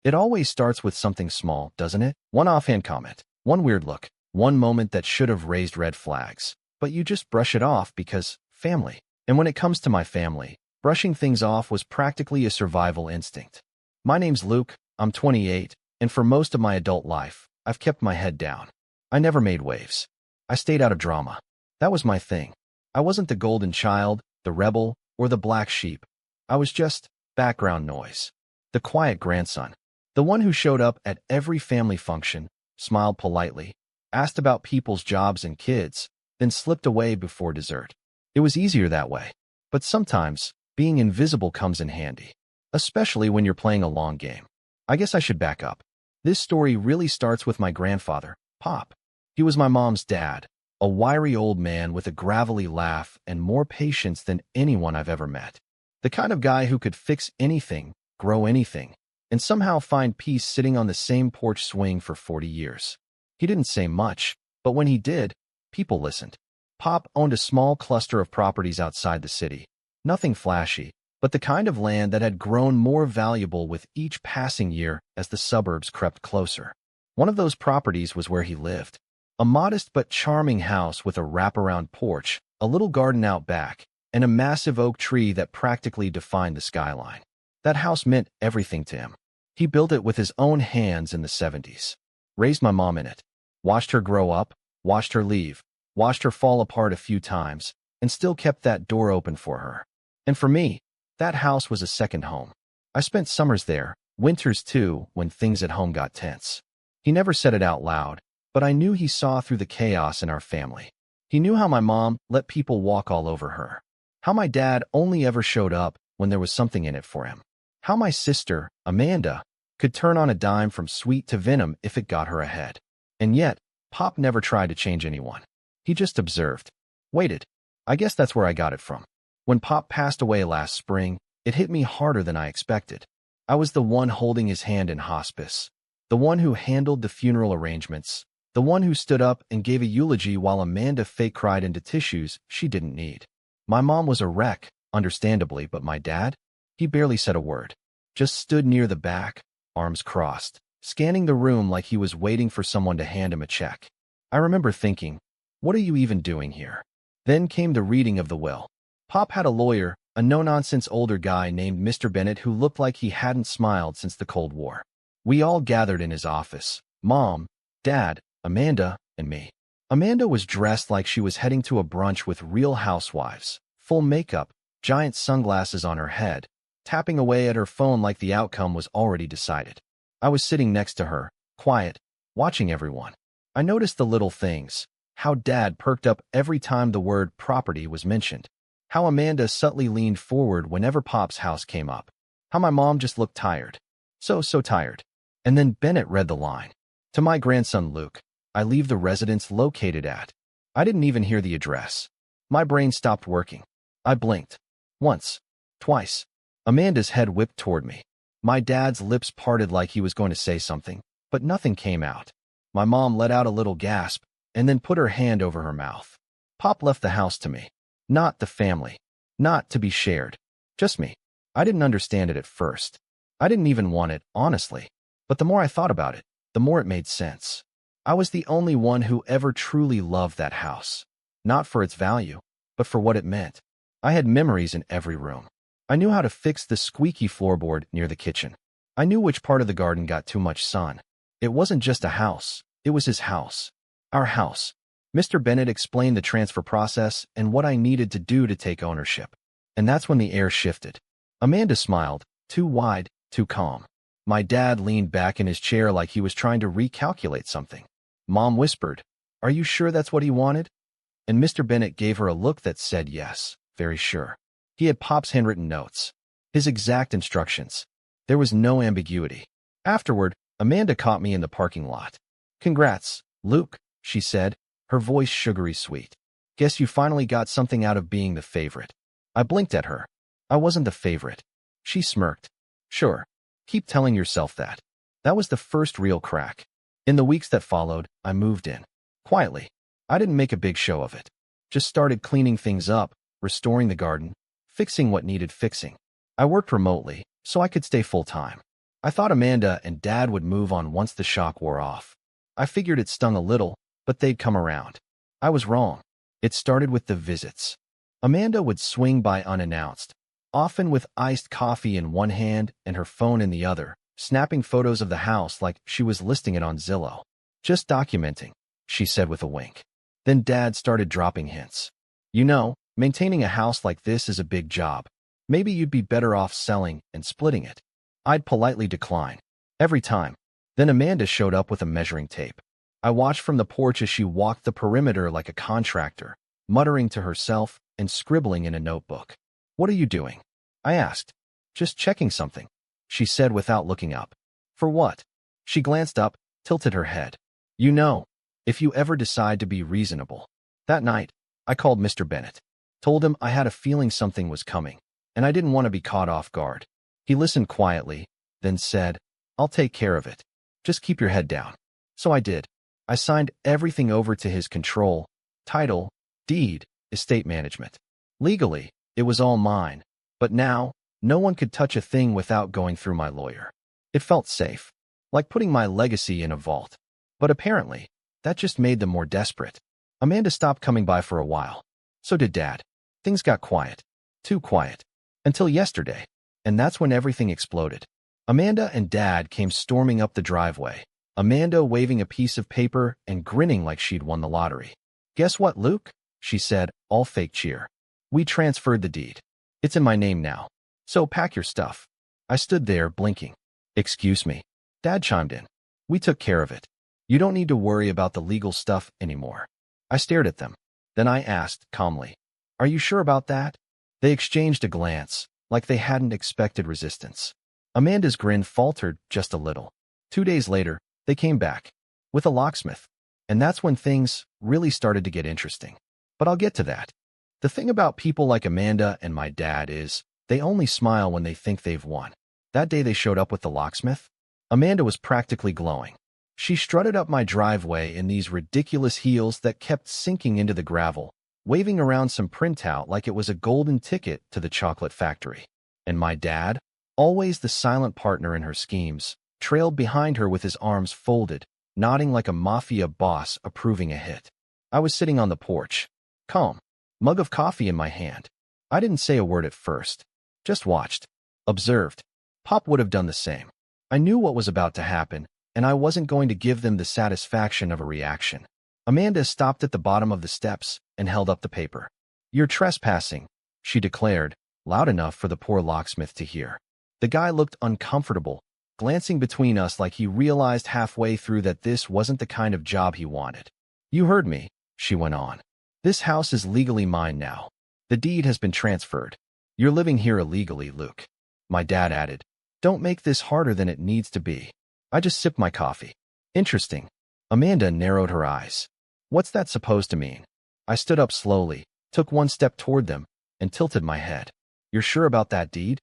It always starts with something small, doesn't it? One offhand comment, one weird look, one moment that should have raised red flags. But you just brush it off because family. And when it comes to my family, brushing things off was practically a survival instinct. My name's Luke, I'm 28, and for most of my adult life, I've kept my head down. I never made waves. I stayed out of drama. That was my thing. I wasn't the golden child, the rebel, or the black sheep. I was just background noise. The quiet grandson. The one who showed up at every family function, smiled politely, asked about people's jobs and kids, then slipped away before dessert. It was easier that way. But sometimes, being invisible comes in handy. Especially when you're playing a long game. I guess I should back up. This story really starts with my grandfather, Pop. He was my mom's dad, a wiry old man with a gravelly laugh and more patience than anyone I've ever met. The kind of guy who could fix anything, grow anything, and somehow find peace sitting on the same porch swing for 40 years. He didn't say much, but when he did, people listened. Pop owned a small cluster of properties outside the city. Nothing flashy, but the kind of land that had grown more valuable with each passing year as the suburbs crept closer. One of those properties was where he lived. A modest but charming house with a wraparound porch, a little garden out back, and a massive oak tree that practically defined the skyline. That house meant everything to him. He built it with his own hands in the 70s. Raised my mom in it. Watched her grow up, watched her leave, watched her fall apart a few times, and still kept that door open for her. And for me, that house was a second home. I spent summers there, winters too, when things at home got tense. He never said it out loud, but I knew he saw through the chaos in our family. He knew how my mom let people walk all over her. How my dad only ever showed up when there was something in it for him. How my sister, Amanda, could turn on a dime from sweet to venom if it got her ahead. And yet, Pop never tried to change anyone. He just observed. Waited. I guess that's where I got it from. When Pop passed away last spring, it hit me harder than I expected. I was the one holding his hand in hospice. The one who handled the funeral arrangements. The one who stood up and gave a eulogy while Amanda fake cried into tissues she didn't need. My mom was a wreck, understandably, but my dad? He barely said a word. Just stood near the back, arms crossed, scanning the room like he was waiting for someone to hand him a check. I remember thinking, what are you even doing here? Then came the reading of the will. Pop had a lawyer, a no-nonsense older guy named Mr. Bennett who looked like he hadn't smiled since the Cold War. We all gathered in his office. Mom, Dad, Amanda, and me. Amanda was dressed like she was heading to a brunch with Real Housewives, full makeup, giant sunglasses on her head, tapping away at her phone like the outcome was already decided. I was sitting next to her, quiet, watching everyone. I noticed the little things, how Dad perked up every time the word property was mentioned, how Amanda subtly leaned forward whenever Pop's house came up, how my mom just looked tired. So tired. And then Bennett read the line. To my grandson Luke, I leave the residence located at. I didn't even hear the address. My brain stopped working. I blinked. Once. Twice. Amanda's head whipped toward me. My dad's lips parted like he was going to say something, but nothing came out. My mom let out a little gasp and then put her hand over her mouth. Pop left the house to me. Not the family. Not to be shared. Just me. I didn't understand it at first. I didn't even want it, honestly. But the more I thought about it, the more it made sense. I was the only one who ever truly loved that house. Not for its value, but for what it meant. I had memories in every room. I knew how to fix the squeaky floorboard near the kitchen. I knew which part of the garden got too much sun. It wasn't just a house. It was his house. Our house. Mr. Bennett explained the transfer process and what I needed to do to take ownership. And that's when the air shifted. Amanda smiled, too wide, too calm. My dad leaned back in his chair like he was trying to recalculate something. Mom whispered, "Are you sure that's what he wanted?" And Mr. Bennett gave her a look that said yes, very sure. He had Pop's handwritten notes. His exact instructions. There was no ambiguity. Afterward, Amanda caught me in the parking lot. "Congrats, Luke," she said, her voice sugary sweet. "Guess you finally got something out of being the favorite." I blinked at her. I wasn't the favorite. She smirked. "Sure. Keep telling yourself that." That was the first real crack. In the weeks that followed, I moved in. Quietly. I didn't make a big show of it. Just started cleaning things up, restoring the garden, fixing what needed fixing. I worked remotely, so I could stay full-time. I thought Amanda and Dad would move on once the shock wore off. I figured it stung a little, but they'd come around. I was wrong. It started with the visits. Amanda would swing by unannounced, often with iced coffee in one hand and her phone in the other, snapping photos of the house like she was listing it on Zillow. "Just documenting," she said with a wink. Then Dad started dropping hints. "You know, maintaining a house like this is a big job. Maybe you'd be better off selling and splitting it." I'd politely decline. Every time. Then Amanda showed up with a measuring tape. I watched from the porch as she walked the perimeter like a contractor, muttering to herself and scribbling in a notebook. "What are you doing?" I asked. "Just checking something," she said without looking up. "For what?" She glanced up, tilted her head. "You know, if you ever decide to be reasonable." That night, I called Mr. Bennett. Told him I had a feeling something was coming, and I didn't want to be caught off guard. He listened quietly, then said, "I'll take care of it. Just keep your head down." So I did. I signed everything over to his control, title, deed, estate management. Legally, it was all mine, but now, no one could touch a thing without going through my lawyer. It felt safe, like putting my legacy in a vault. But apparently, that just made them more desperate. Amanda stopped coming by for a while. So did Dad. Things got quiet. Too quiet. Until yesterday. And that's when everything exploded. Amanda and Dad came storming up the driveway, Amanda waving a piece of paper and grinning like she'd won the lottery. "Guess what, Luke?" she said, all fake cheer. "We transferred the deed. It's in my name now. So pack your stuff." I stood there, blinking. "Excuse me." Dad chimed in. "We took care of it. You don't need to worry about the legal stuff anymore." I stared at them. Then I asked, calmly, "Are you sure about that?" They exchanged a glance, like they hadn't expected resistance. Amanda's grin faltered just a little. 2 days later, they came back. With a locksmith. And that's when things really started to get interesting. But I'll get to that. The thing about people like Amanda and my dad is, they only smile when they think they've won. That day they showed up with the locksmith, Amanda was practically glowing. She strutted up my driveway in these ridiculous heels that kept sinking into the gravel, waving around some printout like it was a golden ticket to the chocolate factory. And my dad, always the silent partner in her schemes, trailed behind her with his arms folded, nodding like a mafia boss approving a hit. I was sitting on the porch, calm, mug of coffee in my hand. I didn't say a word at first, just watched, observed. Pop would have done the same. I knew what was about to happen, and I wasn't going to give them the satisfaction of a reaction. Amanda stopped at the bottom of the steps and held up the paper. "You're trespassing," she declared, loud enough for the poor locksmith to hear. The guy looked uncomfortable, glancing between us like he realized halfway through that this wasn't the kind of job he wanted. "You heard me," she went on. "This house is legally mine now. The deed has been transferred. You're living here illegally, Luke." My dad added, "Don't make this harder than it needs to be." I just sipped my coffee. "Interesting." Amanda narrowed her eyes. "What's that supposed to mean?" I stood up slowly, took one step toward them, and tilted my head. "You're sure about that deed?"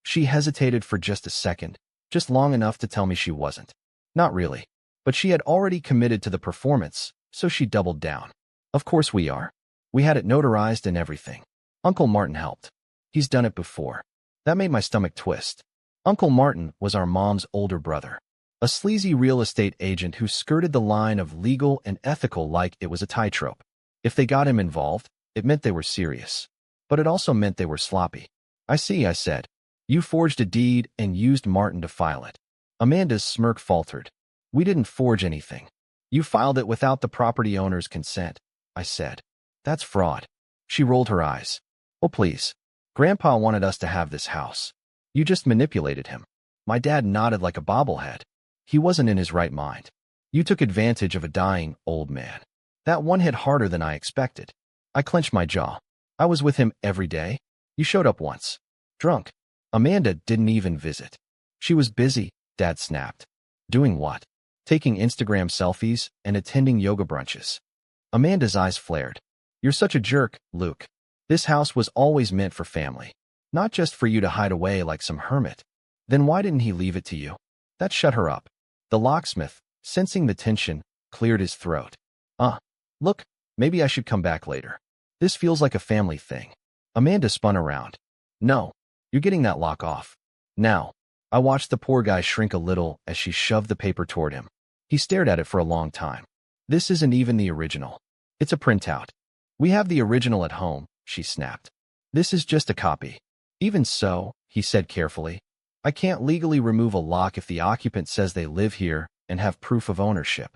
She hesitated for just a second, just long enough to tell me she wasn't. Not really. But she had already committed to the performance, so she doubled down. "Of course we are. We had it notarized and everything. Uncle Martin helped. He's done it before." That made my stomach twist. Uncle Martin was our mom's older brother. A sleazy real estate agent who skirted the line of legal and ethical like it was a tightrope. If they got him involved, it meant they were serious. But it also meant they were sloppy. "I see," I said. "You forged a deed and used Martin to file it." Amanda's smirk faltered. "We didn't forge anything. You filed it without the property owner's consent," I said. "That's fraud." She rolled her eyes. "Oh, please. Grandpa wanted us to have this house. You just manipulated him." My dad nodded like a bobblehead. He wasn't in his right mind. "You took advantage of a dying old man." That one hit harder than I expected. I clenched my jaw. "I was with him every day. You showed up once. Drunk." Amanda didn't even visit. "She was busy," Dad snapped. "Doing what?" "Taking Instagram selfies and attending yoga brunches." Amanda's eyes flared. "You're such a jerk, Luke. This house was always meant for family, not just for you to hide away like some hermit." "Then why didn't he leave it to you?" That shut her up. The locksmith, sensing the tension, cleared his throat. Look, maybe I should come back later. This feels like a family thing." Amanda spun around. "No, you're getting that lock off. Now." I watched the poor guy shrink a little as she shoved the paper toward him. He stared at it for a long time. This isn't even the original. It's a printout. We have the original at home, she snapped. This is just a copy. Even so, he said carefully, I can't legally remove a lock if the occupant says they live here and have proof of ownership.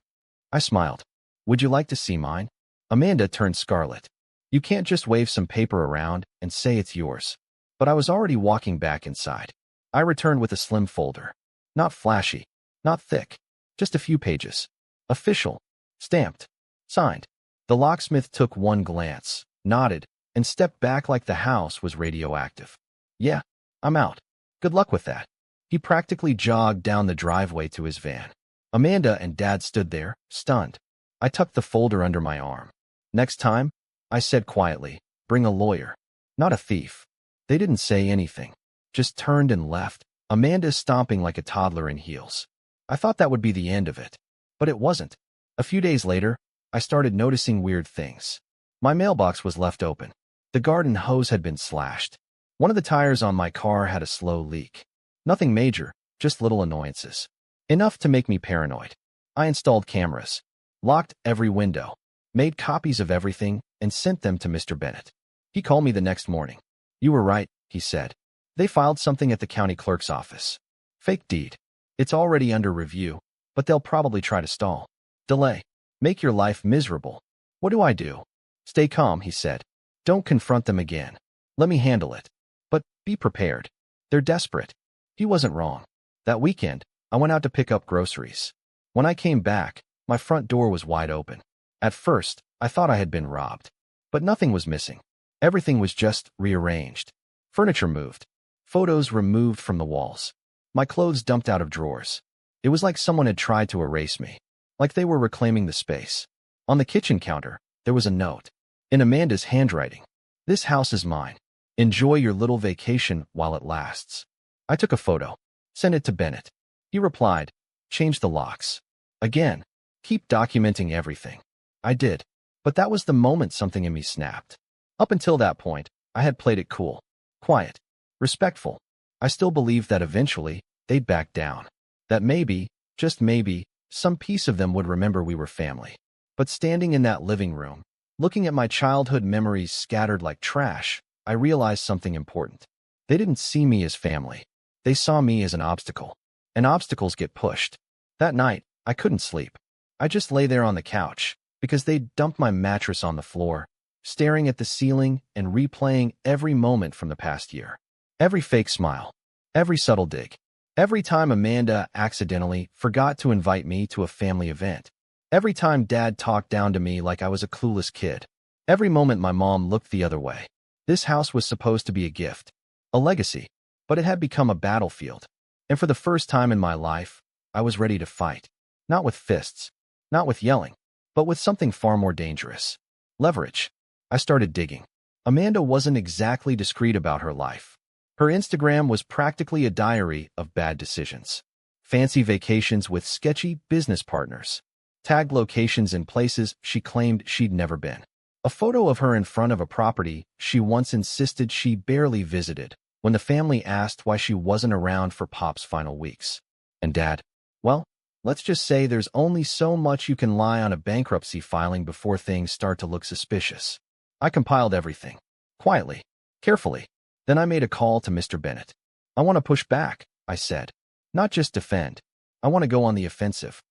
I smiled. Would you like to see mine? Amanda turned scarlet. You can't just wave some paper around and say it's yours. But I was already walking back inside. I returned with a slim folder. Not flashy, not thick, just a few pages. Official, stamped, signed. The locksmith took one glance, nodded, and stepped back like the house was radioactive. Yeah, I'm out. Good luck with that. He practically jogged down the driveway to his van. Amanda and Dad stood there, stunned. I tucked the folder under my arm. Next time, I said quietly, bring a lawyer, not a thief. They didn't say anything, just turned and left, Amanda stomping like a toddler in heels. I thought that would be the end of it, but it wasn't. A few days later, I started noticing weird things. My mailbox was left open. The garden hose had been slashed. One of the tires on my car had a slow leak. Nothing major, just little annoyances. Enough to make me paranoid. I installed cameras, locked every window, made copies of everything, and sent them to Mr. Bennett. He called me the next morning. You were right, he said. They filed something at the county clerk's office. Fake deed. It's already under review, but they'll probably try to stall. Delay. Make your life miserable. What do I do? Stay calm, he said. Don't confront them again. Let me handle it. But be prepared. They're desperate. He wasn't wrong. That weekend, I went out to pick up groceries. When I came back, my front door was wide open. At first, I thought I had been robbed. But nothing was missing. Everything was just rearranged. Furniture moved. Photos removed from the walls. My clothes dumped out of drawers. It was like someone had tried to erase me. Like they were reclaiming the space. On the kitchen counter, there was a note. In Amanda's handwriting. This house is mine. Enjoy your little vacation while it lasts. I took a photo. Sent it to Bennett. He replied, change the locks. Again, keep documenting everything. I did. But that was the moment something in me snapped. Up until that point, I had played it cool, quiet, respectful. I still believed that eventually, they'd back down. That maybe, just maybe, some piece of them would remember we were family. But standing in that living room, looking at my childhood memories scattered like trash, I realized something important. They didn't see me as family. They saw me as an obstacle. And obstacles get pushed. That night, I couldn't sleep. I just lay there on the couch, because they'd dumped my mattress on the floor, staring at the ceiling and replaying every moment from the past year. Every fake smile. Every subtle dig. Every time Amanda accidentally forgot to invite me to a family event. Every time Dad talked down to me like I was a clueless kid. Every moment my mom looked the other way. This house was supposed to be a gift, a legacy, but it had become a battlefield. And for the first time in my life, I was ready to fight. Not with fists, not with yelling, but with something far more dangerous. Leverage. I started digging. Amanda wasn't exactly discreet about her life. Her Instagram was practically a diary of bad decisions. Fancy vacations with sketchy business partners. Tagged locations in places she claimed she'd never been. A photo of her in front of a property she once insisted she barely visited when the family asked why she wasn't around for Pop's final weeks. And Dad, well, let's just say there's only so much you can lie on a bankruptcy filing before things start to look suspicious. I compiled everything. Quietly. Carefully. Then I made a call to Mr. Bennett. I want to push back, I said. Not just defend. I want to go on the offensive.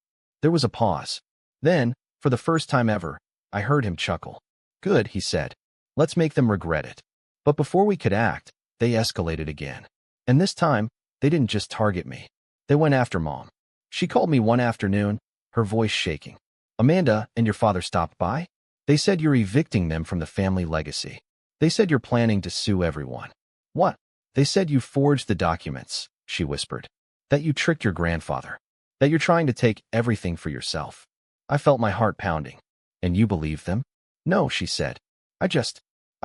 There was a pause. Then, for the first time ever, I heard him chuckle. Good, he said. Let's make them regret it. But before we could act, they escalated again. And this time, they didn't just target me. They went after Mom. She called me one afternoon, her voice shaking. Amanda and your father stopped by? They said you're evicting them from the family legacy. They said you're planning to sue everyone. What? They said you forged the documents, she whispered. That you tricked your grandfather. That you're trying to take everything for yourself. I felt my heart pounding. And you believe them? No, she said. I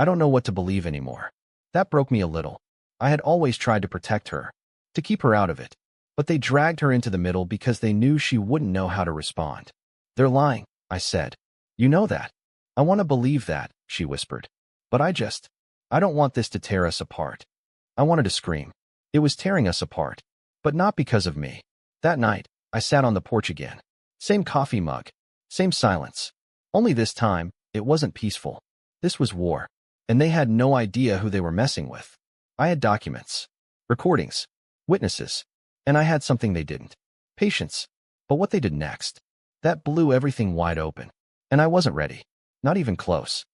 don't know what to believe anymore. That broke me a little. I had always tried to protect her, to keep her out of it. But they dragged her into the middle because they knew she wouldn't know how to respond. They're lying, I said. You know that. I want to believe that, she whispered. But I don't want this to tear us apart. I wanted to scream. It was tearing us apart. But not because of me. That night, I sat on the porch again. Same coffee mug. Same silence. Only this time, it wasn't peaceful. This was war. And they had no idea who they were messing with. I had documents, recordings, witnesses, and I had something they didn't. Patience. But what they did next, that blew everything wide open. And I wasn't ready. Not even close.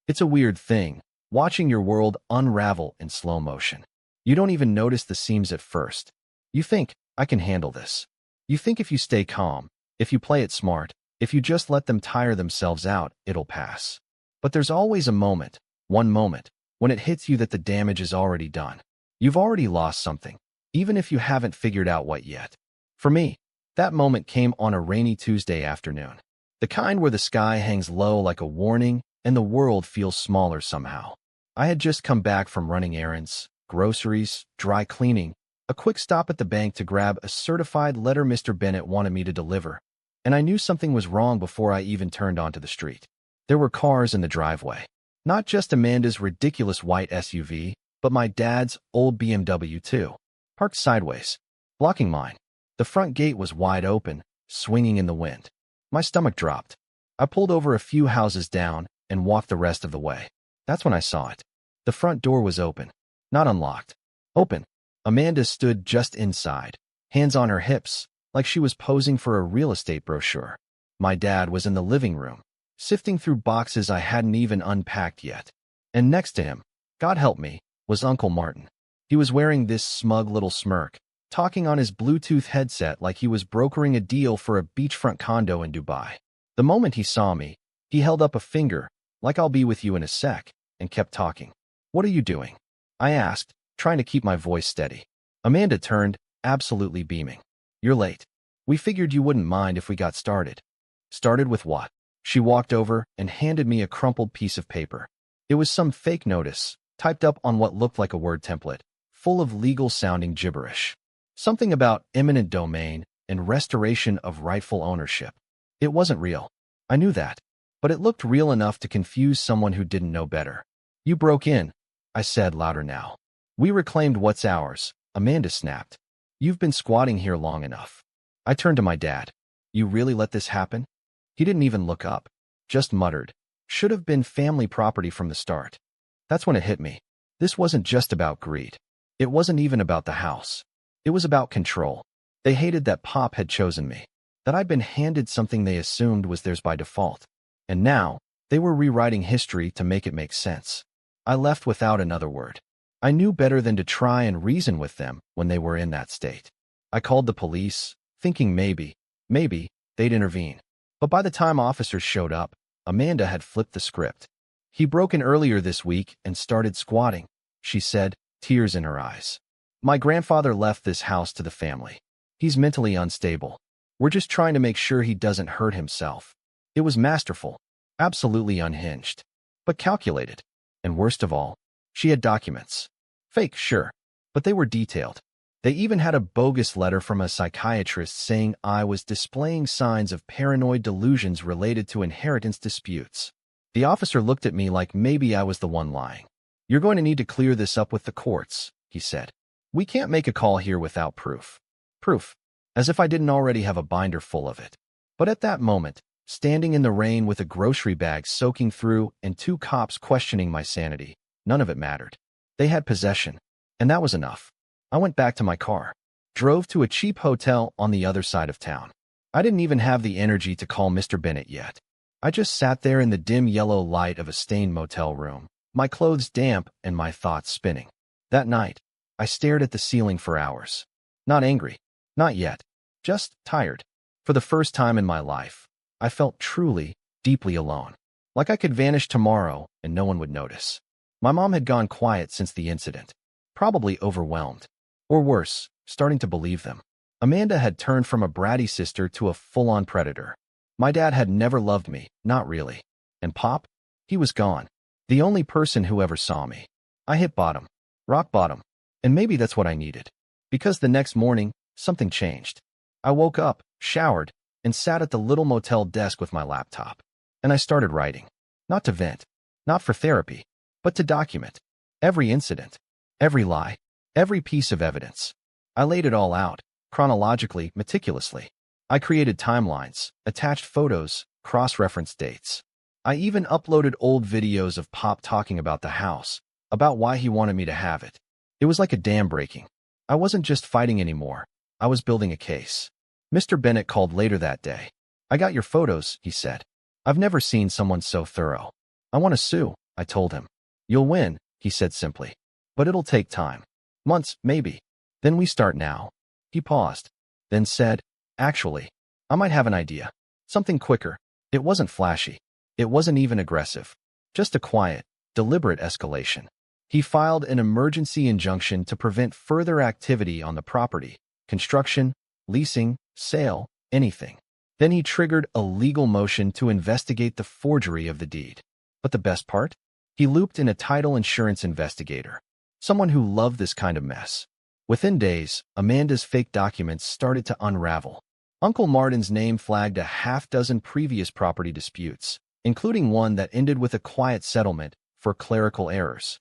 It's a weird thing, watching your world unravel in slow motion. You don't even notice the seams at first. You think, I can handle this. You think if you stay calm, if you play it smart, if you just let them tire themselves out, it'll pass. But there's always a moment, one moment, when it hits you that the damage is already done. You've already lost something, even if you haven't figured out what yet. For me, that moment came on a rainy Tuesday afternoon. The kind where the sky hangs low like a warning and the world feels smaller somehow. I had just come back from running errands, groceries, dry cleaning, a quick stop at the bank to grab a certified letter Mr. Bennett wanted me to deliver, and I knew something was wrong before I even turned onto the street. There were cars in the driveway. Not just Amanda's ridiculous white SUV, but my dad's old BMW too, parked sideways, blocking mine. The front gate was wide open, swinging in the wind. My stomach dropped. I pulled over a few houses down and walked the rest of the way. That's when I saw it. The front door was open, not unlocked. Open. Amanda stood just inside, hands on her hips, like she was posing for a real estate brochure. My dad was in the living room, sifting through boxes I hadn't even unpacked yet. And next to him, God help me, was Uncle Martin. He was wearing this smug little smirk, talking on his Bluetooth headset like he was brokering a deal for a beachfront condo in Dubai. The moment he saw me, he held up a finger, like I'll be with you in a sec, and kept talking. What are you doing? I asked, trying to keep my voice steady. Amanda turned, absolutely beaming. You're late. We figured you wouldn't mind if we got started. Started with what? She walked over and handed me a crumpled piece of paper. It was some fake notice, typed up on what looked like a word template, full of legal-sounding gibberish. Something about eminent domain and restoration of rightful ownership. It wasn't real. I knew that. But it looked real enough to confuse someone who didn't know better. You broke in, I said louder now. We reclaimed what's ours, Amanda snapped. You've been squatting here long enough. I turned to my dad. You really let this happen? He didn't even look up, just muttered. Should have been family property from the start. That's when it hit me. This wasn't just about greed. It wasn't even about the house. It was about control. They hated that Pop had chosen me, that I'd been handed something they assumed was theirs by default. And now, they were rewriting history to make it make sense. I left without another word. I knew better than to try and reason with them when they were in that state. I called the police, thinking maybe, they'd intervene. But by the time officers showed up, Amanda had flipped the script. He broke in earlier this week and started squatting, she said, tears in her eyes. My grandfather left this house to the family. He's mentally unstable. We're just trying to make sure he doesn't hurt himself. It was masterful, absolutely unhinged, but calculated. And worst of all, she had documents. Fake, sure, but they were detailed. They even had a bogus letter from a psychiatrist saying I was displaying signs of paranoid delusions related to inheritance disputes. The officer looked at me like maybe I was the one lying. You're going to need to clear this up with the courts, he said. We can't make a call here without proof. Proof. As if I didn't already have a binder full of it. But at that moment, standing in the rain with a grocery bag soaking through and 2 cops questioning my sanity, none of it mattered. They had possession, and that was enough. I went back to my car, drove to a cheap hotel on the other side of town. I didn't even have the energy to call Mr. Bennett yet. I just sat there in the dim yellow light of a stained motel room, my clothes damp and my thoughts spinning. That night, I stared at the ceiling for hours. Not angry. Not yet. Just tired. For the first time in my life, I felt truly, deeply alone. Like I could vanish tomorrow and no one would notice. My mom had gone quiet since the incident. Probably overwhelmed. Or worse, starting to believe them. Amanda had turned from a bratty sister to a full-on predator. My dad had never loved me, not really. And Pop? He was gone. The only person who ever saw me. I hit bottom. Rock bottom. And maybe that's what I needed. Because the next morning, something changed. I woke up, showered, and sat at the little motel desk with my laptop. And I started writing. Not to vent. Not for therapy. But to document. Every incident. Every lie. Every piece of evidence. I laid it all out, chronologically, meticulously. I created timelines, attached photos, cross-referenced dates. I even uploaded old videos of Pop talking about the house, about why he wanted me to have it. It was like a dam breaking. I wasn't just fighting anymore. I was building a case. Mr. Bennett called later that day. "I got your photos," he said. "I've never seen someone so thorough." "I want to sue," I told him. "You'll win," he said simply. "But it'll take time. Months, maybe." "Then we start now." He paused, then said, "Actually, I might have an idea. Something quicker." It wasn't flashy. It wasn't even aggressive. Just a quiet, deliberate escalation. He filed an emergency injunction to prevent further activity on the property, construction, leasing, sale, anything. Then he triggered a legal motion to investigate the forgery of the deed. But the best part? He looped in a title insurance investigator, someone who loved this kind of mess. Within days, Amanda's fake documents started to unravel. Uncle Martin's name flagged a half-dozen previous property disputes, including one that ended with a quiet settlement for clerical errors.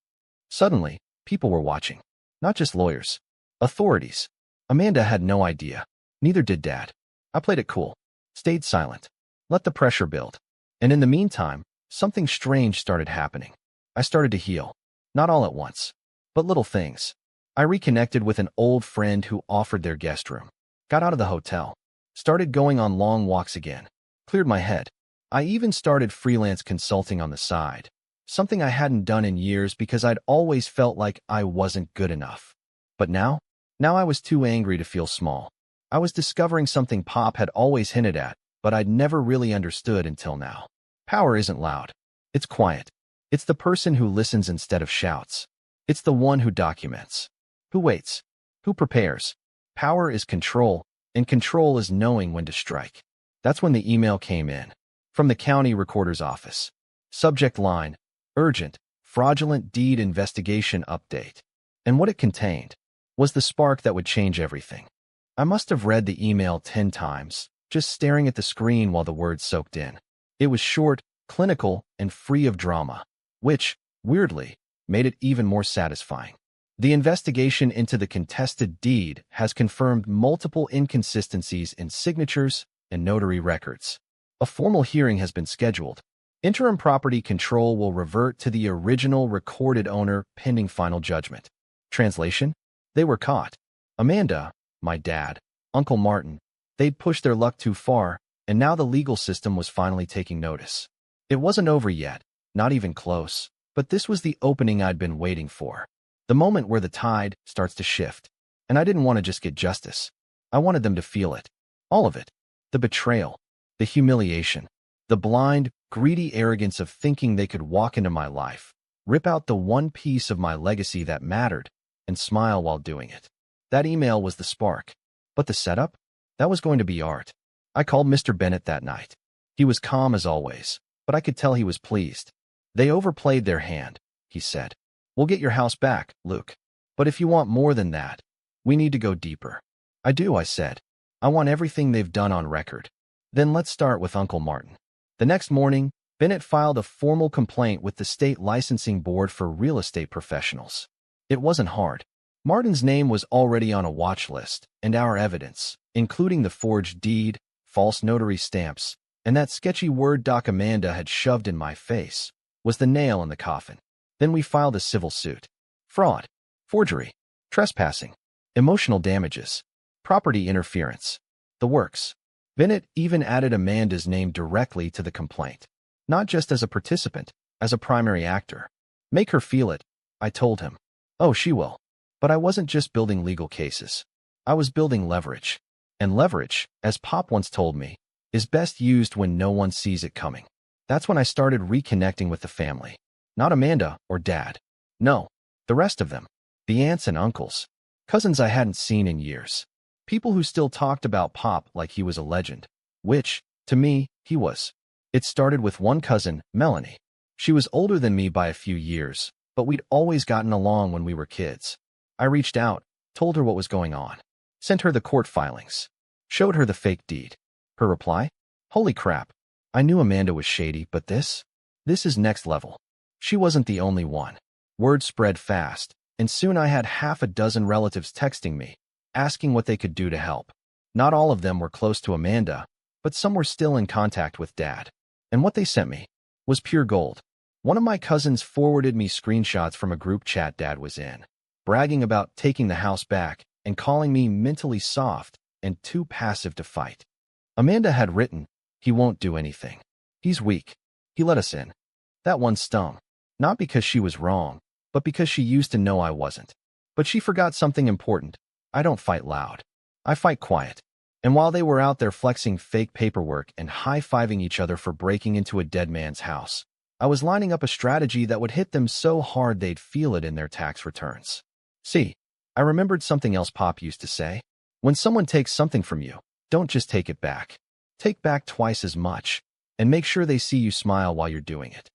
Suddenly, people were watching. Not just lawyers. Authorities. Amanda had no idea. Neither did Dad. I played it cool. Stayed silent. Let the pressure build. And in the meantime, something strange started happening. I started to heal. Not all at once, but little things. I reconnected with an old friend who offered their guest room. Got out of the hotel. Started going on long walks again. Cleared my head. I even started freelance consulting on the side. Something I hadn't done in years because I'd always felt like I wasn't good enough. But now I was too angry to feel small. I was discovering something Pop had always hinted at, but I'd never really understood until now. Power isn't loud. It's quiet. It's the person who listens instead of shouts. It's the one who documents, who waits, who prepares. Power is control, and control is knowing when to strike. That's when the email came in. From the county recorder's office. Subject line, urgent, fraudulent deed investigation update. And what it contained was the spark that would change everything. I must have read the email 10 times, just staring at the screen while the words soaked in. It was short, clinical, and free of drama, which, weirdly, made it even more satisfying. The investigation into the contested deed has confirmed multiple inconsistencies in signatures and notary records. A formal hearing has been scheduled. Interim property control will revert to the original recorded owner pending final judgment. Translation? They were caught. Amanda, my dad, Uncle Martin, they'd pushed their luck too far, and now the legal system was finally taking notice. It wasn't over yet, not even close, but this was the opening I'd been waiting for. The moment where the tide starts to shift. And I didn't want to just get justice. I wanted them to feel it. All of it. The betrayal. The humiliation. The blind, greedy arrogance of thinking they could walk into my life, rip out the one piece of my legacy that mattered, and smile while doing it. That email was the spark. But the setup? That was going to be art. I called Mr. Bennett that night. He was calm as always, but I could tell he was pleased. "They overplayed their hand," he said. "We'll get your house back, Luke. But if you want more than that, we need to go deeper." "I do," I said. "I want everything they've done on record." "Then let's start with Uncle Martin." The next morning, Bennett filed a formal complaint with the state licensing board for real estate professionals. It wasn't hard. Martin's name was already on a watch list, and our evidence, including the forged deed, false notary stamps, and that sketchy Word doc Amanda had shoved in my face, was the nail in the coffin. Then we filed a civil suit. Fraud, forgery, trespassing, emotional damages, property interference, the works. Bennett even added Amanda's name directly to the complaint, not just as a participant, as a primary actor. "Make her feel it," I told him. "Oh, she will." But I wasn't just building legal cases. I was building leverage. And leverage, as Pop once told me, is best used when no one sees it coming. That's when I started reconnecting with the family. Not Amanda or Dad. No, the rest of them. The aunts and uncles. Cousins I hadn't seen in years. People who still talked about Pop like he was a legend. Which, to me, he was. It started with one cousin, Melanie. She was older than me by a few years, but we'd always gotten along when we were kids. I reached out, told her what was going on. Sent her the court filings. Showed her the fake deed. Her reply? "Holy crap. I knew Amanda was shady, but this is next level." She wasn't the only one. Word spread fast, and soon I had half a dozen relatives texting me. asking what they could do to help. Not all of them were close to Amanda, but some were still in contact with Dad. And what they sent me was pure gold. One of my cousins forwarded me screenshots from a group chat Dad was in, bragging about taking the house back and calling me mentally soft and too passive to fight. Amanda had written, "He won't do anything. He's weak. He let us in." That one stung, not because she was wrong, but because she used to know I wasn't. But she forgot something important. I don't fight loud. I fight quiet. And while they were out there flexing fake paperwork and high-fiving each other for breaking into a dead man's house, I was lining up a strategy that would hit them so hard they'd feel it in their tax returns. See, I remembered something else Pop used to say. When someone takes something from you, don't just take it back. Take back twice as much, and make sure they see you smile while you're doing it.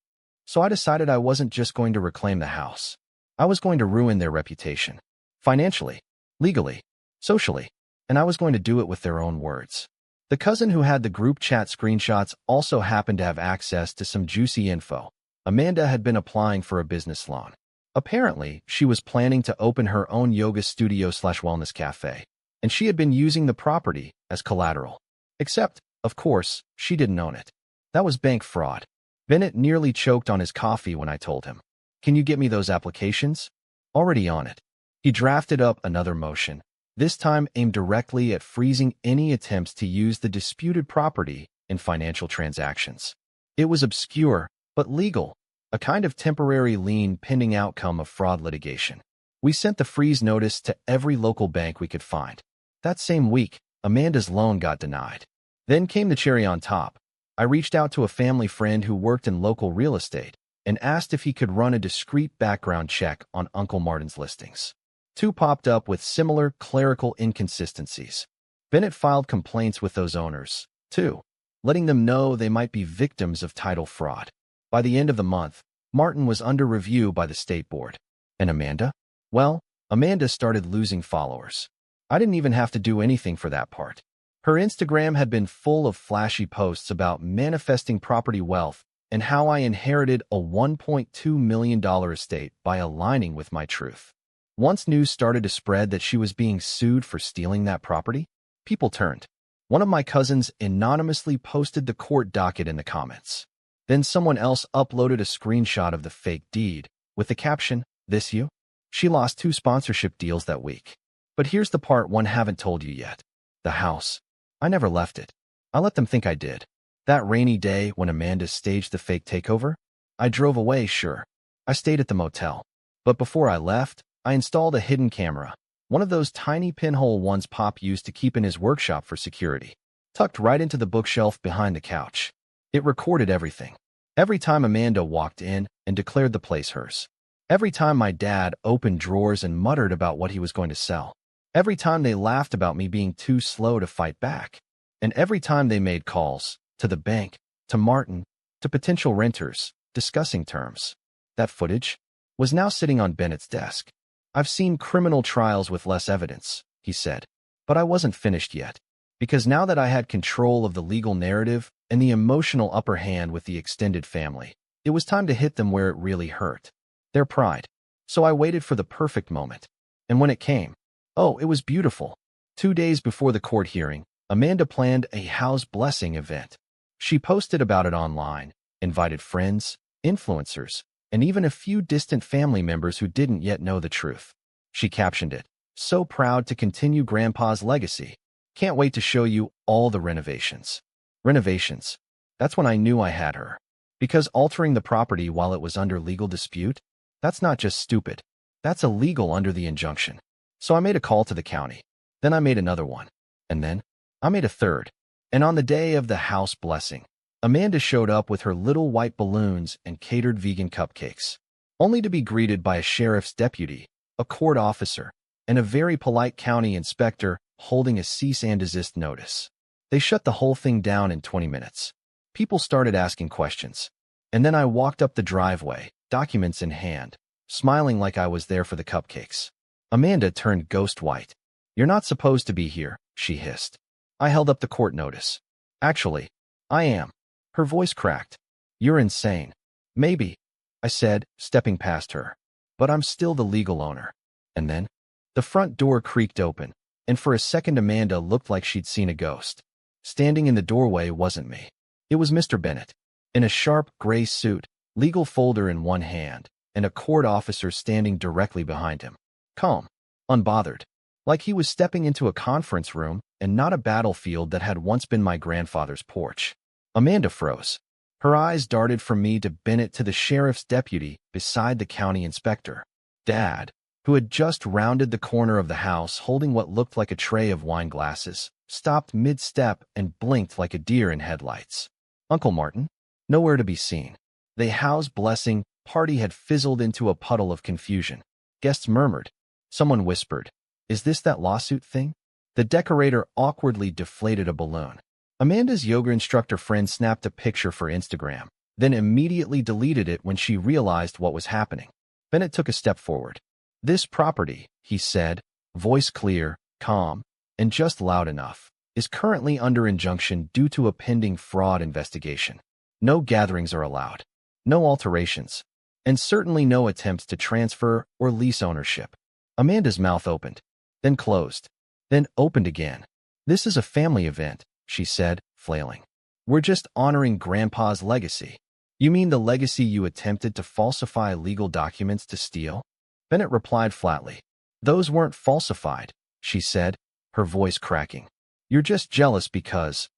So I decided I wasn't just going to reclaim the house. I was going to ruin their reputation. Financially, legally, socially, and I was going to do it with their own words. The cousin who had the group chat screenshots also happened to have access to some juicy info. Amanda had been applying for a business loan. Apparently, she was planning to open her own yoga studio/wellness cafe, and she had been using the property as collateral. Except, of course, she didn't own it. That was bank fraud. Bennett nearly choked on his coffee when I told him, "Can you get me those applications?" Already on it. He drafted up another motion, this time aimed directly at freezing any attempts to use the disputed property in financial transactions. It was obscure, but legal, a kind of temporary lien pending outcome of fraud litigation. We sent the freeze notice to every local bank we could find. That same week, Amanda's loan got denied. Then came the cherry on top. I reached out to a family friend who worked in local real estate and asked if he could run a discreet background check on Uncle Martin's listings. Two popped up with similar clerical inconsistencies. Bennett filed complaints with those owners, too, letting them know they might be victims of title fraud. By the end of the month, Martin was under review by the state board. And Amanda? Well, Amanda started losing followers. I didn't even have to do anything for that part. Her Instagram had been full of flashy posts about manifesting property wealth and how I inherited a $1.2 million estate by aligning with my truth. Once news started to spread that she was being sued for stealing that property, people turned. One of my cousins anonymously posted the court docket in the comments. Then someone else uploaded a screenshot of the fake deed with the caption, "This you?" She lost 2 sponsorship deals that week. But here's the part one haven't told you yet. The house. I never left it. I let them think I did. That rainy day when Amanda staged the fake takeover, I drove away, sure. I stayed at the motel. But before I left, I installed a hidden camera, one of those tiny pinhole ones Pop used to keep in his workshop for security, tucked right into the bookshelf behind the couch. It recorded everything. Every time Amanda walked in and declared the place hers. Every time my dad opened drawers and muttered about what he was going to sell. Every time they laughed about me being too slow to fight back. And every time they made calls, to the bank, to Martin, to potential renters, discussing terms. That footage was now sitting on Bennett's desk. "I've seen criminal trials with less evidence," he said. But I wasn't finished yet. Because now that I had control of the legal narrative and the emotional upper hand with the extended family, it was time to hit them where it really hurt. Their pride. So I waited for the perfect moment. And when it came, oh, it was beautiful. 2 days before the court hearing, Amanda planned a house blessing event. She posted about it online, invited friends, influencers, and even a few distant family members who didn't yet know the truth. She captioned it, "So proud to continue Grandpa's legacy. Can't wait to show you all the renovations." Renovations. That's when I knew I had her. Because altering the property while it was under legal dispute, that's not just stupid. That's illegal under the injunction. So I made a call to the county. Then I made another one. And then I made a third. And on the day of the house blessing, Amanda showed up with her little white balloons and catered vegan cupcakes, only to be greeted by a sheriff's deputy, a court officer, and a very polite county inspector holding a cease and desist notice. They shut the whole thing down in 20 minutes. People started asking questions. And then I walked up the driveway, documents in hand, smiling like I was there for the cupcakes. Amanda turned ghost white. "You're not supposed to be here," she hissed. I held up the court notice. "Actually, I am." Her voice cracked. "You're insane." "Maybe," I said, stepping past her. "But I'm still the legal owner." And then the front door creaked open. and for a second Amanda looked like she'd seen a ghost. Standing in the doorway wasn't me. It was Mr. Bennett, in a sharp gray suit, legal folder in one hand, and a court officer standing directly behind him. Calm, unbothered, like he was stepping into a conference room and not a battlefield that had once been my grandfather's porch. Amanda froze. Her eyes darted from me to Bennett to the sheriff's deputy beside the county inspector. Dad, who had just rounded the corner of the house holding what looked like a tray of wine glasses, stopped mid-step and blinked like a deer in headlights. Uncle Martin? Nowhere to be seen. The house blessing party had fizzled into a puddle of confusion. Guests murmured. Someone whispered, "Is this that lawsuit thing?" The decorator awkwardly deflated a balloon. Amanda's yoga instructor friend snapped a picture for Instagram, then immediately deleted it when she realized what was happening. Bennett took a step forward. "This property," he said, voice clear, calm, and just loud enough, "is currently under injunction due to a pending fraud investigation. No gatherings are allowed, no alterations, and certainly no attempts to transfer or lease ownership." Amanda's mouth opened, then closed, then opened again. "This is a family event," she said, flailing. "We're just honoring Grandpa's legacy." "You mean the legacy you attempted to falsify legal documents to steal?" Bennett replied flatly. "Those weren't falsified," she said, her voice cracking. "You're just jealous because,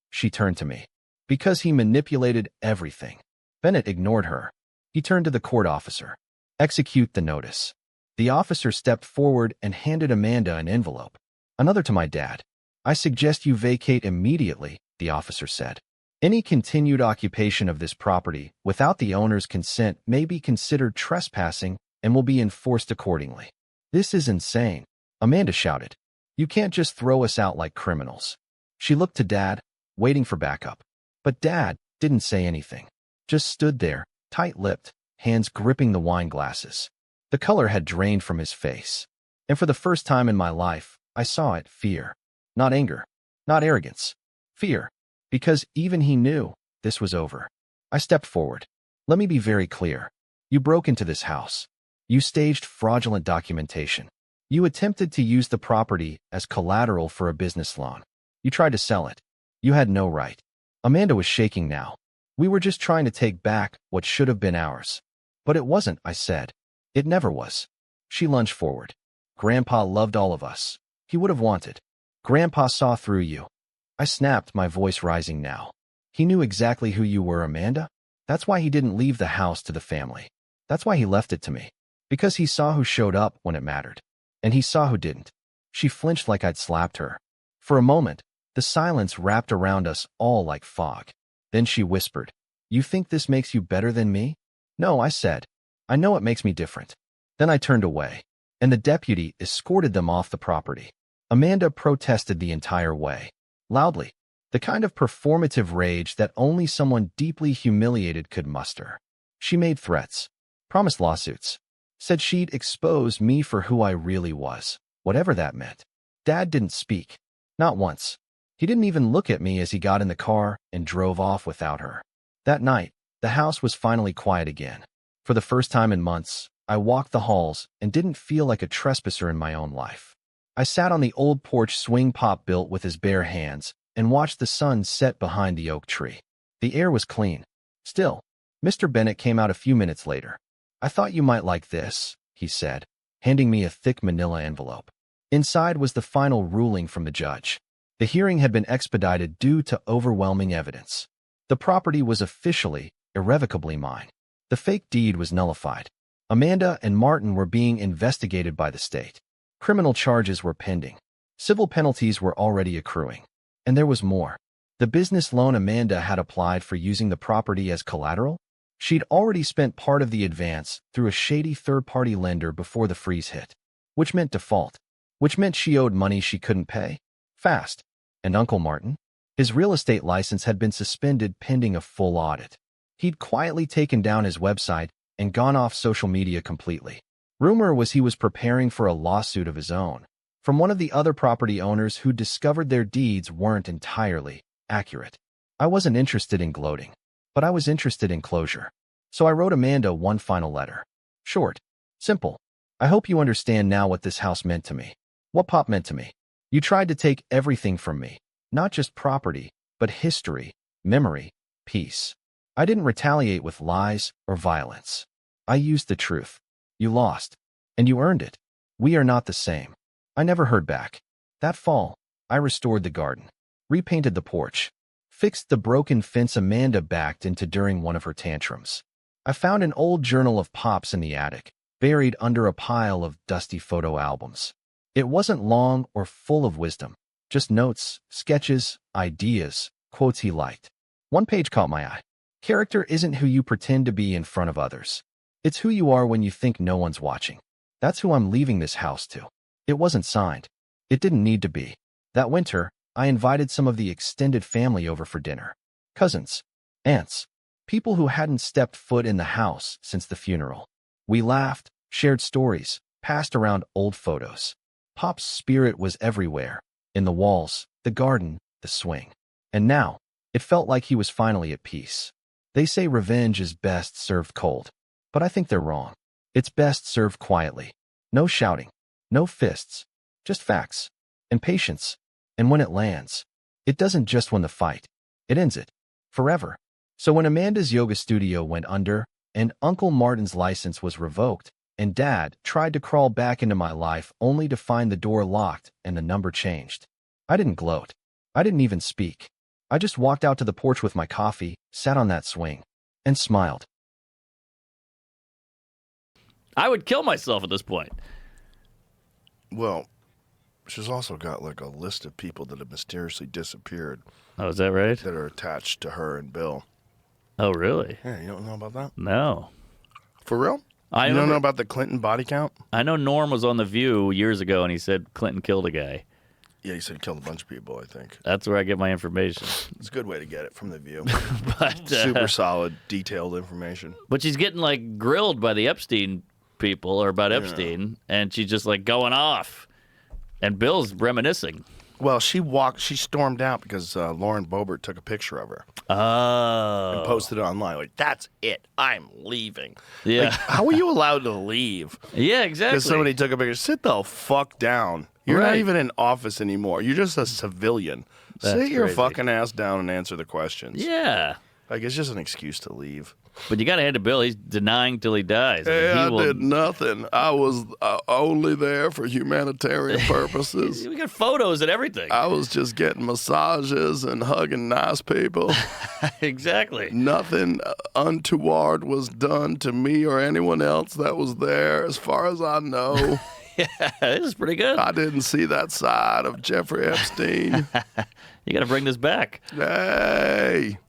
she turned to me. Because he manipulated everything." Bennett ignored her. He turned to the court officer. "Execute the notice." The officer stepped forward and handed Amanda an envelope. "Another to my dad. I suggest you vacate immediately," the officer said. "Any continued occupation of this property without the owner's consent may be considered trespassing and will be enforced accordingly." "This is insane," Amanda shouted. "You can't just throw us out like criminals." She looked to Dad, waiting for backup. But Dad didn't say anything. Just stood there, tight-lipped, hands gripping the wine glasses. The color had drained from his face. And for the first time in my life, I saw it, fear. Not anger, not arrogance. Fear. Because even he knew this was over. I stepped forward. "Let me be very clear. You broke into this house. You staged fraudulent documentation. You attempted to use the property as collateral for a business loan. You tried to sell it. You had no right." Amanda was shaking now. "We were just trying to take back what should have been ours." "But it wasn't," I said. "It never was." She lunged forward. "Grandpa loved all of us. He would have wanted. Grandpa saw through you." I snapped, my voice rising now. "He knew exactly who you were, Amanda. That's why he didn't leave the house to the family. That's why he left it to me. Because he saw who showed up when it mattered. And he saw who didn't." She flinched like I'd slapped her. For a moment, the silence wrapped around us all like fog. Then she whispered, "You think this makes you better than me?" "No," I said. "I know it makes me different." Then I turned away, and the deputy escorted them off the property. Amanda protested the entire way, loudly, the kind of performative rage that only someone deeply humiliated could muster. She made threats, promised lawsuits, said she'd expose me for who I really was, whatever that meant. Dad didn't speak, not once. He didn't even look at me as he got in the car and drove off without her. That night, the house was finally quiet again. For the first time in months, I walked the halls and didn't feel like a trespasser in my own life. I sat on the old porch swing Pop built with his bare hands and watched the sun set behind the oak tree. The air was clean. Still, Mr. Bennett came out a few minutes later. "I thought you might like this," he said, handing me a thick manila envelope. Inside was the final ruling from the judge. The hearing had been expedited due to overwhelming evidence. The property was officially, irrevocably mine. The fake deed was nullified. Amanda and Martin were being investigated by the state. Criminal charges were pending. Civil penalties were already accruing. And there was more. The business loan Amanda had applied for using the property as collateral? She'd already spent part of the advance through a shady third-party lender before the freeze hit, which meant default, which meant she owed money she couldn't pay. Fast. And Uncle Martin? His real estate license had been suspended pending a full audit. He'd quietly taken down his website and gone off social media completely. Rumor was he was preparing for a lawsuit of his own from one of the other property owners who discovered their deeds weren't entirely accurate. I wasn't interested in gloating, but I was interested in closure. So I wrote Amanda one final letter. Short. Simple. "I hope you understand now what this house meant to me. what Pop meant to me. You tried to take everything from me, not just property, but history, memory, peace. I didn't retaliate with lies or violence. I used the truth. You lost, and you earned it. We are not the same. I never heard back. That fall, I restored the garden, repainted the porch, fixed the broken fence Amanda backed into during one of her tantrums. I found an old journal of Pop's in the attic, buried under a pile of dusty photo albums. It wasn't long or full of wisdom, just notes, sketches, ideas, quotes he liked. One page caught my eye. Character isn't who you pretend to be in front of others. It's who you are when you think no one's watching. That's who I'm leaving this house to. It wasn't signed. It didn't need to be. That winter, I invited some of the extended family over for dinner. Cousins, aunts, people who hadn't stepped foot in the house since the funeral. We laughed, shared stories, passed around old photos. Pop's spirit was everywhere, in the walls, the garden, the swing. And now, it felt like he was finally at peace. They say revenge is best served cold, but I think they're wrong. It's best served quietly. No shouting, no fists, just facts, and patience. And when it lands, it doesn't just win the fight, it ends it, forever. So when Amanda's yoga studio went under, and Uncle Martin's license was revoked, and Dad tried to crawl back into my life only to find the door locked and the number changed, I didn't gloat. I didn't even speak. I just walked out to the porch with my coffee, sat on that swing, and smiled. I would kill myself at this point. Well, she's also got like a list of people that have mysteriously disappeared. Oh, is that right? That are attached to her and Bill. Oh, really? Yeah, you don't know about that? No. For real? You don't know about the Clinton body count? I know Norm was on The View years ago, and he said Clinton killed a guy. Yeah, he said he killed a bunch of people, I think. That's where I get my information. It's a good way to get it, from The View. But Super solid, detailed information. But she's getting, like, grilled by the Epstein people, or about Epstein, and she's just, like, going off. And Bill's reminiscing. Well, she stormed out because Lauren Boebert took a picture of her. Oh. And posted it online. Like, that's it. I'm leaving. Yeah. Like, how are you allowed to leave? Yeah, exactly. Because somebody took a picture. Sit the fuck down. You're not even in office anymore. You're just a civilian. Sit your fucking ass down and answer the questions. Yeah. Like, it's just an excuse to leave. But you got to hand to Bill. He's denying till he dies. Hey, I did nothing. I was only there for humanitarian purposes. We got photos and everything. I was just getting massages and hugging nice people. Exactly. Nothing untoward was done to me or anyone else that was there, as far as I know. Yeah, this is pretty good. I didn't see that side of Jeffrey Epstein. You got to bring this back. Hey.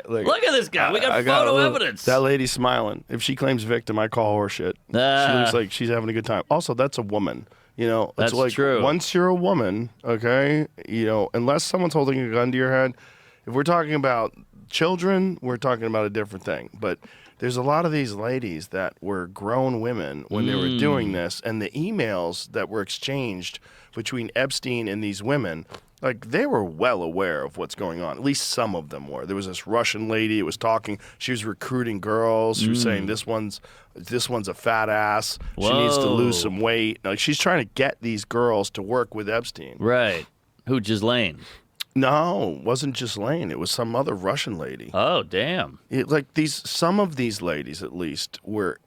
Look at this guy. We got photo evidence. That lady's smiling. If she claims victim, I call her shit. She looks like she's having a good time. Also, that's a woman. You know, that's like, true. Once you're a woman, okay, you know, unless someone's holding a gun to your head, if we're talking about children, we're talking about a different thing. But there's a lot of these ladies that were grown women when they were doing this, and the emails that were exchanged between Epstein and these women, like, they were well aware of what's going on. At least some of them were. There was this Russian lady who was talking. She was recruiting girls. She was saying, this one's a fat ass. Whoa. She needs to lose some weight. Like, she's trying to get these girls to work with Epstein. Right. Who, Ghislaine? No, it wasn't Ghislaine. It was some other Russian lady. Oh, damn. Some of these ladies, at least, were,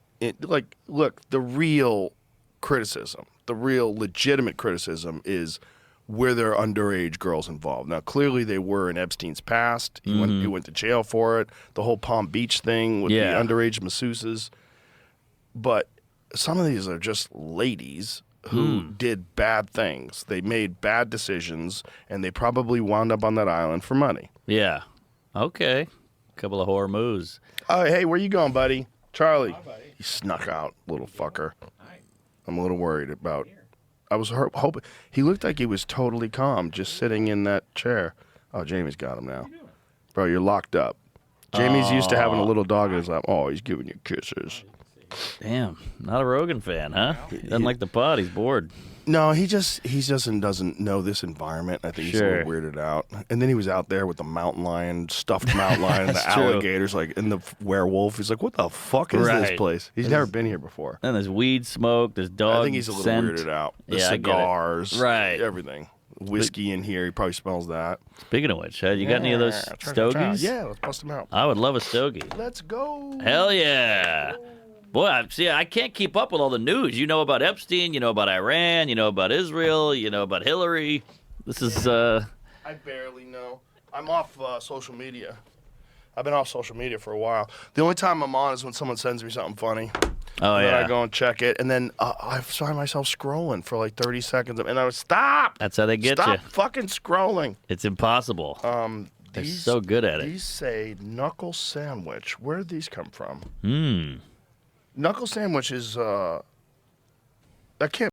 look, the real criticism, the real legitimate criticism is, were there underage girls involved? Now, clearly they were in Epstein's past. He went to jail for it. The whole Palm Beach thing with the underage masseuses. But some of these are just ladies who did bad things. They made bad decisions, and they probably wound up on that island for money. Yeah. Okay. Couple of horror moves. Oh, hey, where you going, buddy? Charlie. Hi, buddy. He snuck out, little fucker. I'm a little worried about... I was hoping he looked like he was totally calm, just sitting in that chair. Oh, Jamie's got him now. Bro, you're locked up. Jamie's used to having a little dog in his lap. Oh, he's giving you kisses. Damn, not a Rogan fan, huh? He doesn't like the pod. He's bored. No, he doesn't know this environment. I think he's a Sure. little weirded out. And then he was out there with the mountain lion, stuffed mountain lion, and the That's true. alligators, like, and the werewolf. He's like, what the fuck is this Right. place? He's never been here before. And there's weed smoke, there's dog I think he's a little scent. weirded out. The Yeah, I get it. cigars, Right. everything. Whiskey in here. He probably smells that. Speaking of which, you got any of those stogies? Yeah, let's bust them out. I would love a stogie. Let's go. Hell yeah. Boy, I can't keep up with all the news. You know about Epstein, you know about Iran, you know about Israel, you know about Hillary. This is, I barely know. I'm off social media. I've been off social media for a while. The only time I'm on is when someone sends me something funny. oh, And then yeah. I go and check it, and then I find myself scrolling for like 30 seconds, and I would stop. That's how they get Stop you. fucking scrolling. It's impossible. They're These, so good at it. These say knuckle sandwich. Where did these come from? Hmm. Knuckle sandwich is that can't